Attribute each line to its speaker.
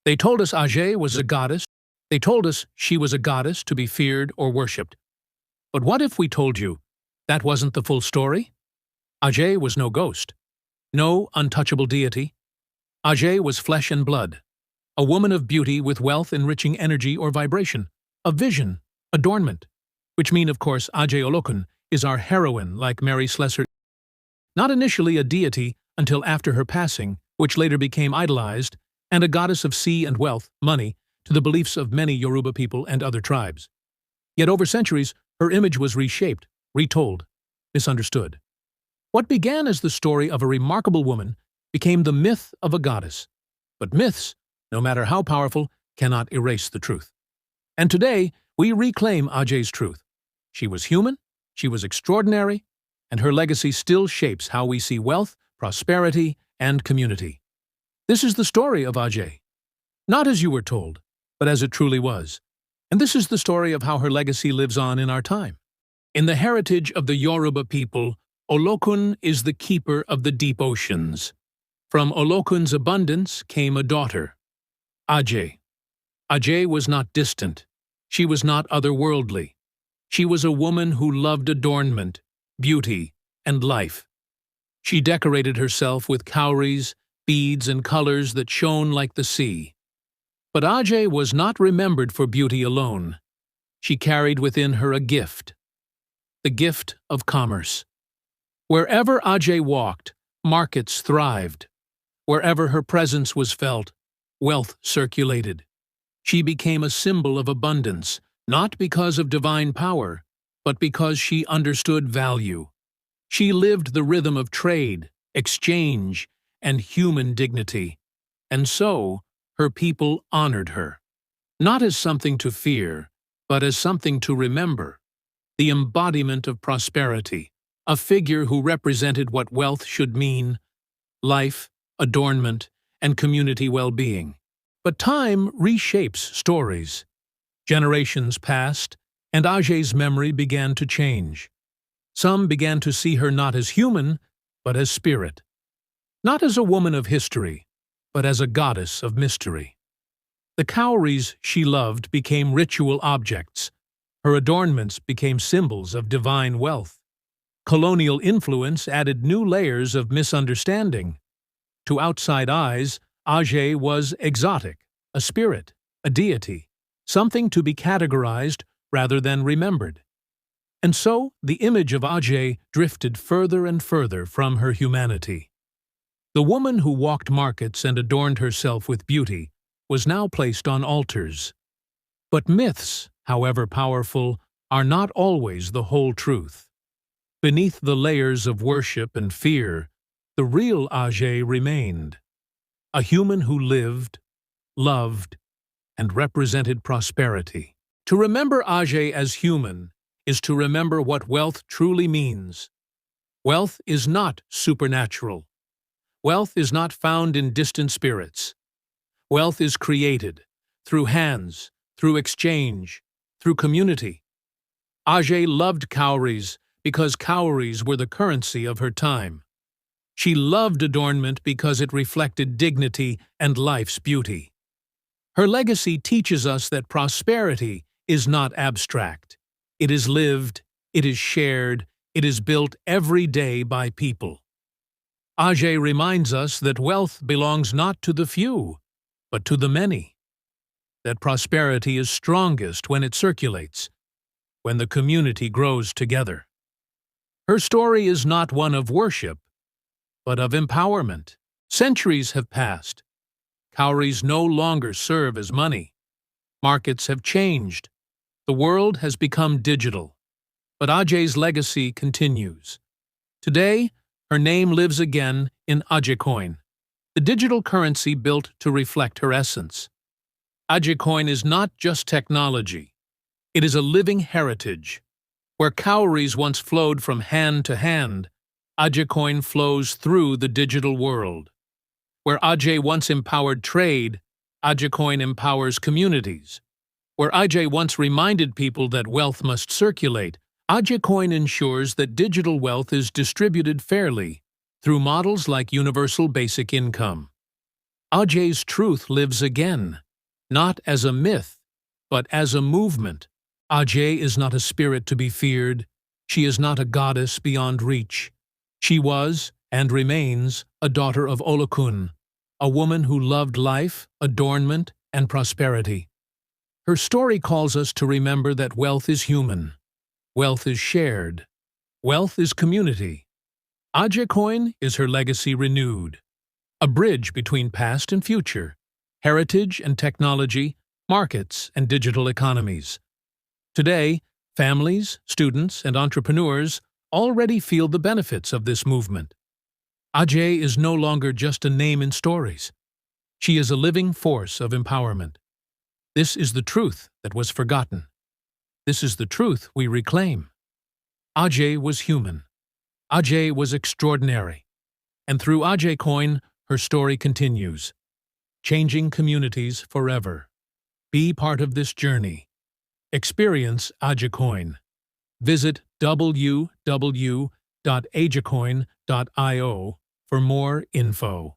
Speaker 1: They told us Ajay was a goddess. They told us she was a goddess to be feared or worshipped. But what if we told you that wasn't the full story? Ajay was no ghost, no untouchable deity. Ajay was flesh and blood, a woman of beauty with wealth enriching energy or vibration, a vision, adornment, which mean, of course, Ajay Olokun is our heroine like Mary Slessor. Not initially a deity until after her passing, which later became idolized, and a goddess of sea and wealth, money, to the beliefs of many Yoruba people and other tribes. Yet over centuries, her image was reshaped, retold, misunderstood. What began as the story of a remarkable woman became the myth of a goddess. But myths, no matter how powerful, cannot erase the truth. And today, we reclaim Ajay's truth. She was human, she was extraordinary, and her legacy still shapes how we see wealth, prosperity, and community. This is the story of Ajay. Not as you were told, but as it truly was. And this is the story of how her legacy lives on in our time. In the heritage of the Yoruba people, Olokun is the keeper of the deep oceans. From Olokun's abundance came a daughter, Ajay. Ajay was not distant. She was not otherworldly. She was a woman who loved adornment, beauty, and life. She decorated herself with cowries, beads, and colors that shone like the sea. But Ajay was not remembered for beauty alone. She carried within her a gift, the gift of commerce. Wherever Ajay walked, markets thrived. Wherever her presence was felt, wealth circulated. She became a symbol of abundance, not because of divine power, but because she understood value. She lived the rhythm of trade, exchange, and human dignity. And so, her people honored her, not as something to fear, but as something to remember, the embodiment of prosperity, a figure who represented what wealth should mean, life, adornment, and community well-being. But time reshapes stories. Generations passed, and Ajay's memory began to change. Some began to see her not as human, but as spirit. Not as a woman of history, but as a goddess of mystery. The cowries she loved became ritual objects. Her adornments became symbols of divine wealth. Colonial influence added new layers of misunderstanding. To outside eyes, Ajay was exotic, a spirit, a deity, something to be categorized rather than remembered. And so, the image of Ajay drifted further and further from her humanity. The woman who walked markets and adorned herself with beauty was now placed on altars. But myths, however powerful, are not always the whole truth. Beneath the layers of worship and fear, the real Ajay remained. A human who lived, loved, and represented prosperity. To remember Ajay as human is to remember what wealth truly means. Wealth is not supernatural. Wealth is not found in distant spirits. Wealth is created through hands, through exchange, through community. Ajay loved cowries because cowries were the currency of her time. She loved adornment because it reflected dignity and life's beauty. Her legacy teaches us that prosperity is not abstract. It is lived, it is shared, it is built every day by people. Ajay reminds us that wealth belongs not to the few, but to the many. That prosperity is strongest when it circulates, when the community grows together. Her story is not one of worship, but of empowerment. Centuries have passed. Cowries no longer serve as money. Markets have changed. The world has become digital. But Ajay's legacy continues. Today, her name lives again in Ajay coin, the digital currency built to reflect her essence. Ajay coin is not just technology. It is a living heritage. Where cowries once flowed from hand to hand, Ajay coin flows through the digital world. Where Ajay once empowered trade, Ajay coin empowers communities. Where Ajay once reminded people that wealth must circulate, Ajay coin ensures that digital wealth is distributed fairly through models like universal basic income. Ajay's truth lives again, not as a myth, but as a movement. Ajay is not a spirit to be feared. She is not a goddess beyond reach. She was, and remains, a daughter of Olokun, a woman who loved life, adornment, and prosperity. Her story calls us to remember that wealth is human. Wealth is shared. Wealth is community. Ajay coin is her legacy renewed. A bridge between past and future, heritage and technology, markets and digital economies. Today, families, students, and entrepreneurs already feel the benefits of this movement. Ajay is no longer just a name in stories. She is a living force of empowerment. This is the truth that was forgotten. This is the truth we reclaim. Ajay was human. Ajay was extraordinary. And through Ajay coin, her story continues, changing communities forever. Be part of this journey. Experience Ajay coin. Visit www.ajacoin.io for more info.